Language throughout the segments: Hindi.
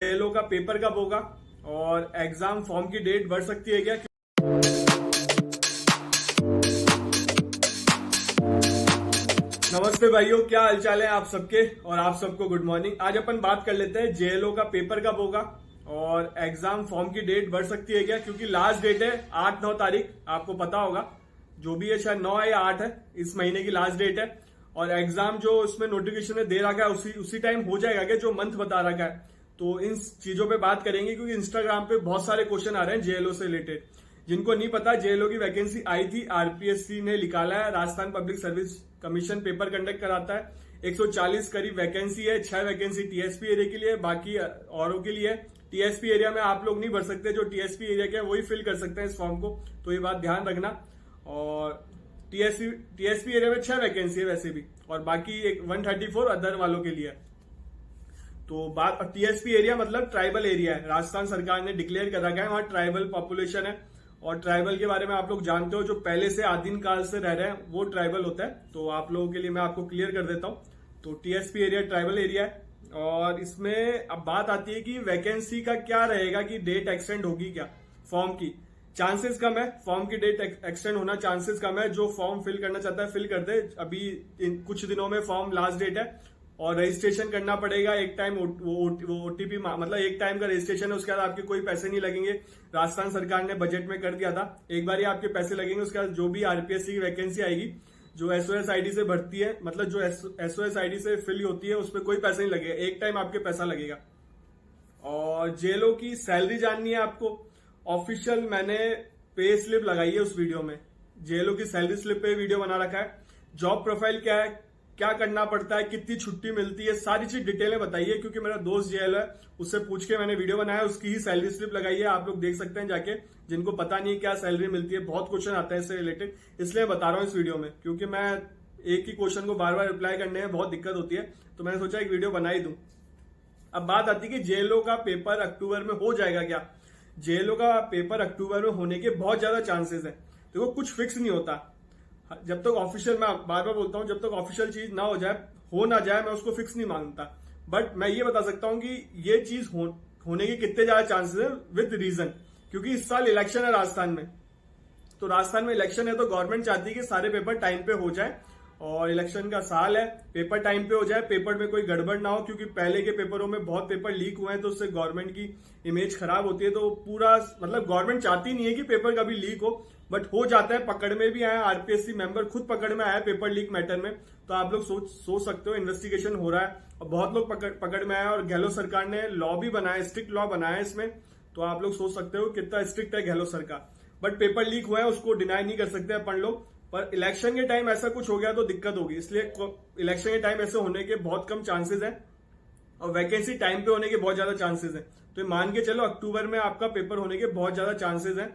जेएलओ का पेपर कब होगा और एग्जाम फॉर्म की डेट बढ़ सकती है क्या? नमस्ते भाइयों, क्या हालचाल है आप सबके और आप सबको गुड मॉर्निंग। आज अपन बात कर लेते हैं जेएलओ का पेपर कब होगा और एग्जाम फॉर्म की डेट बढ़ सकती है क्या, क्योंकि लास्ट डेट है 8-9 तारीख। आपको पता होगा, जो भी है शायद 9 है या 8 है, इस महीने की लास्ट डेट है। और एग्जाम जो उसमें नोटिफिकेशन में दे रखा है उसी टाइम हो जाएगा क्या, जो मंथ बता रखा है। तो इन चीजों पे बात करेंगे, क्योंकि इंस्टाग्राम पे बहुत सारे क्वेश्चन आ रहे हैं जेएलओ से रिलेटेड। जिनको नहीं पता, जेएलओ की वैकेंसी आई थी, आरपीएससी ने निकाला है, Rajasthan public service commission paper conduct कराता है। 140 करीब वैकेंसी है, 6 वैकेंसी टीएसपी एरिया के लिए, बाकी औरों के लिए। टीएसपी एरिया में आप लोग नहीं भर सकते, जो टीएसपी एरिया के वही फिल कर सकते हैं इस फॉर्म को, तो ये बात ध्यान रखना। और टीएसपी एरिया में 6 वैकेंसी है वैसे भी, और बाकी एक 134 अदर वालों के लिए। तो बात टीएसपी एरिया मतलब ट्राइबल एरिया है, राजस्थान सरकार ने डिक्लेयर कर रखा है, वहां ट्राइबल पॉपुलेशन है। और ट्राइबल के बारे में आप लोग जानते हो, जो पहले से आदिम काल से रह रहे हैं वो ट्राइबल होता है। तो आप लोगों के लिए मैं आपको क्लियर कर देता हूं। तो टीएसपी एरिया ट्राइबल एरिया है। और इसमें अब बात आती है कि वैकेंसी का क्या रहेगा, कि डेट एक्सटेंड होगी क्या फॉर्म की। चांसेस कम है, फॉर्म की डेट एक्सटेंड होना चांसेस कम है। जो फॉर्म फिल करना चाहता है फिल कर दे, अभी कुछ दिनों में फॉर्म लास्ट डेट है। और रजिस्ट्रेशन करना पड़ेगा एक टाइम, वो ओटीपी मतलब एक टाइम का रजिस्ट्रेशन है, उसके बाद आपके कोई पैसे नहीं लगेंगे। राजस्थान सरकार ने बजट में कर दिया था, एक बार ही आपके पैसे लगेंगे। उसके बाद जो भी आरपीएससी की वैकेंसी आएगी, जो एसओएस आईडी से भरती है, मतलब जो एसओएस आईडी से फिल होती है, उसमें कोई पैसा नहीं लगेगा, एक टाइम आपके पैसा लगेगा। और जेएलओ की सैलरी जाननी है आपको, ऑफिशियल मैंने पे स्लिप लगाई है उस वीडियो में। जेएलओ की सैलरी स्लिप पे वीडियो बना रखा है। जॉब प्रोफाइल क्या है, क्या करना पड़ता है, कितनी छुट्टी मिलती है, सारी चीज डिटेल में बताइए। क्योंकि मेरा दोस्त जेएलओ है, उससे पूछ के मैंने वीडियो बनाया, उसकी ही सैलरी स्लिप लगाई है। आप लोग देख सकते हैं जाके, जिनको पता नहीं क्या सैलरी मिलती है। बहुत क्वेश्चन आता है इससे रिलेटेड, इसलिए बता रहा हूं इस वीडियो में, क्योंकि मैं एक ही क्वेश्चन को बार बार रिप्लाई करने में बहुत दिक्कत होती है। तो मैंने सोचा एक वीडियो बना ही दूं। अब बात आती है कि जेएलओ का पेपर अक्टूबर में हो जाएगा क्या। जेएलओ का पेपर अक्टूबर में होने के बहुत ज्यादा चांसेस है। देखो, कुछ फिक्स नहीं होता जब तक ऑफिशियल, मैं बार बार बोलता हूं, जब तक ऑफिशियल चीज ना हो जाए, हो ना जाए, मैं उसको फिक्स नहीं मानता। बट मैं ये बता सकता हूं कि ये चीज होने के कितने ज्यादा चांसेस है विद रीजन। क्योंकि इस साल इलेक्शन है राजस्थान में, तो राजस्थान में इलेक्शन है, तो गवर्नमेंट चाहती है कि सारे पेपर टाइम पे हो जाए। और इलेक्शन का साल है, पेपर टाइम पे हो जाए, पेपर में कोई गड़बड़ ना हो। क्योंकि पहले के पेपरों में बहुत पेपर लीक हुए हैं, तो उससे गवर्नमेंट की इमेज खराब होती है। तो पूरा मतलब गवर्नमेंट चाहती नहीं है कि पेपर कभी लीक हो, बट हो जाता है। पकड़ में भी आया, आरपीएससी मेंबर खुद पकड़ में आया पेपर लीक मैटर में। तो आप लोग सोच सकते हो, इन्वेस्टिगेशन हो रहा है और बहुत लोग पकड़ में आए। और गहलोत सरकार ने लॉ भी बनाया, स्ट्रिक्ट लॉ बनाया इसमें। तो आप लोग सोच सकते हो कितना स्ट्रिक्ट है गहलोत सरकार। बट पेपर लीक हुआ है, उसको डिनाई नहीं कर सकते अपन लोग। पर इलेक्शन के टाइम ऐसा कुछ हो गया तो दिक्कत होगी, इसलिए इलेक्शन के टाइम ऐसे होने के बहुत कम चांसेस हैं। और वैकेंसी टाइम पे होने के बहुत ज्यादा चांसेस हैं। तो मान के चलो अक्टूबर में आपका पेपर होने के बहुत ज्यादा चांसेस हैं।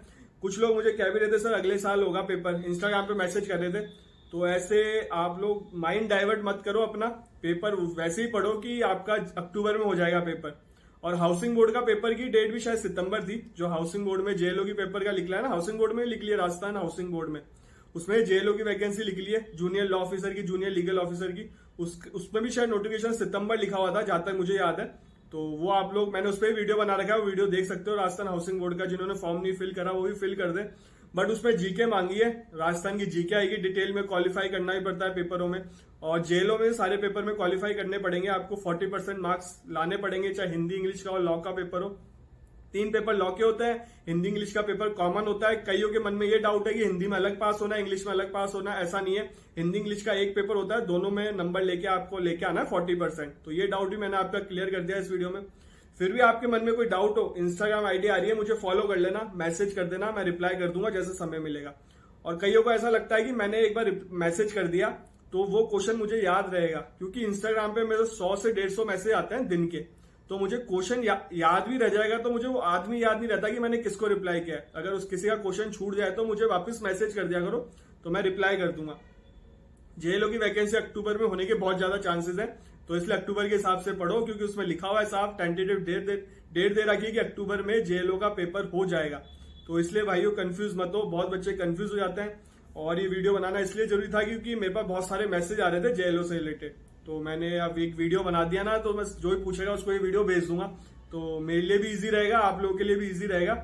कुछ लोग मुझे कह भी रहे थे सर अगले साल होगा पेपर, इंस्टाग्राम पे मैसेज कर रहे थे। तो ऐसे आप लोग माइंड डाइवर्ट मत करो अपना, पेपर वैसे ही पढ़ो कि आपका अक्टूबर में हो जाएगा पेपर। और हाउसिंग बोर्ड का पेपर की डेट भी शायद सितंबर थी, जो हाउसिंग बोर्ड में जेएलओ की पेपर का लिखला है ना, हाउसिंग बोर्ड में लिख लिया, राजस्थान हाउसिंग बोर्ड में, उसमें जेएलओ की वैकेंसी लिख ली है, जूनियर लॉ ऑफिसर की, जूनियर लीगल ऑफिसर की। उसमें भी शायद नोटिफिकेशन सितंबर लिखा हुआ था, जहां तक मुझे याद है। तो वो आप लोग, मैंने उस पर वीडियो बना रखा है, वो वीडियो देख सकते हो। राजस्थान हाउसिंग बोर्ड का जिन्होंने फॉर्म नहीं फिल करा वो भी फिल कर दे। बट उसमें जीके मांगी है, राजस्थान की जीके आएगी, डिटेल में क्वालिफाई करना ही पड़ता है पेपरों में। और जेएलओ में सारे पेपर में क्वालिफाई करने पड़ेंगे आपको, 40% मार्क्स लाने पड़ेंगे, चाहे हिंदी इंग्लिश का और लॉ का पेपर हो। 3 पेपर लॉ के होते हैं, हिंदी इंग्लिश का पेपर कॉमन होता है। कईयों के मन में ये डाउट है कि हिंदी में अलग पास होना है, इंग्लिश में अलग पास होना है, ऐसा नहीं है। हिंदी इंग्लिश का एक पेपर होता है, दोनों में नंबर लेके आपको लेके आना है 40%। तो ये डाउट भी मैंने आपका क्लियर कर दिया इस वीडियो में। फिर भी आपके मन में कोई डाउट हो, इंस्टाग्राम आईडी आ रही है, मुझे फॉलो कर लेना, मैसेज कर देना, मैं रिप्लाई कर दूंगा जैसे समय मिलेगा। और कईयों को ऐसा लगता है कि मैंने एक बार मैसेज कर दिया तो वो क्वेश्चन मुझे याद रहेगा, क्योंकि इंस्टाग्राम पे मेरे 100 से 150 मैसेज आते हैं दिन के। तो मुझे क्वेश्चन याद भी रह जाएगा, तो मुझे वो आदमी याद नहीं रहता कि मैंने किसको रिप्लाई किया है। अगर उस किसी का क्वेश्चन छूट जाए तो मुझे वापस मैसेज कर दिया करो, तो मैं रिप्लाई कर दूंगा। जेएलओ की वैकेंसी अक्टूबर में होने के बहुत ज्यादा चांसेस है, तो इसलिए अक्टूबर के हिसाब से पढ़ो, क्योंकि उसमें लिखा हुआ है साफ, टेंटेटिव डेट दे रखी है कि अक्टूबर में जेएलओ का पेपर हो जाएगा। तो इसलिए भाइयों कंफ्यूज मत हो, बहुत बच्चे कंफ्यूज हो जाते हैं। और ये वीडियो बनाना इसलिए जरूरी था क्योंकि मेरे पास बहुत सारे मैसेज आ रहे थे जेएलओ से रिलेटेड। तो मैंने अब एक वीडियो बना दिया ना, तो बस जो भी पूछेगा उसको ये वीडियो भेज दूंगा। तो मेरे लिए भी इजी रहेगा, आप लोगों के लिए भी इजी रहेगा।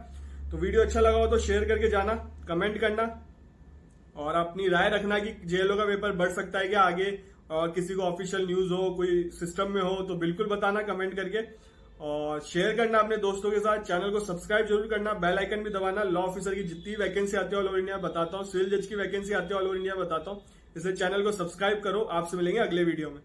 तो वीडियो अच्छा लगा हो तो शेयर करके जाना, कमेंट करना और अपनी राय रखना कि जेएलओ का पेपर बढ़ सकता है क्या आगे, और किसी को ऑफिशियल न्यूज हो, कोई सिस्टम में हो तो बिल्कुल बताना कमेंट करके, और शेयर करना अपने दोस्तों के साथ। चैनल को सब्सक्राइब जरूर करना, बेल आइकन भी दबाना। लॉ ऑफिसर की जितनी वैकेंसी आती है ऑल ओवर इंडिया बताता हूँ, सिविल जज की वैकेंसी आती है ऑल ओवर इंडिया बताता हूँ, इसलिए चैनल को सब्सक्राइब करो। आपसे मिलेंगे अगले वीडियो में।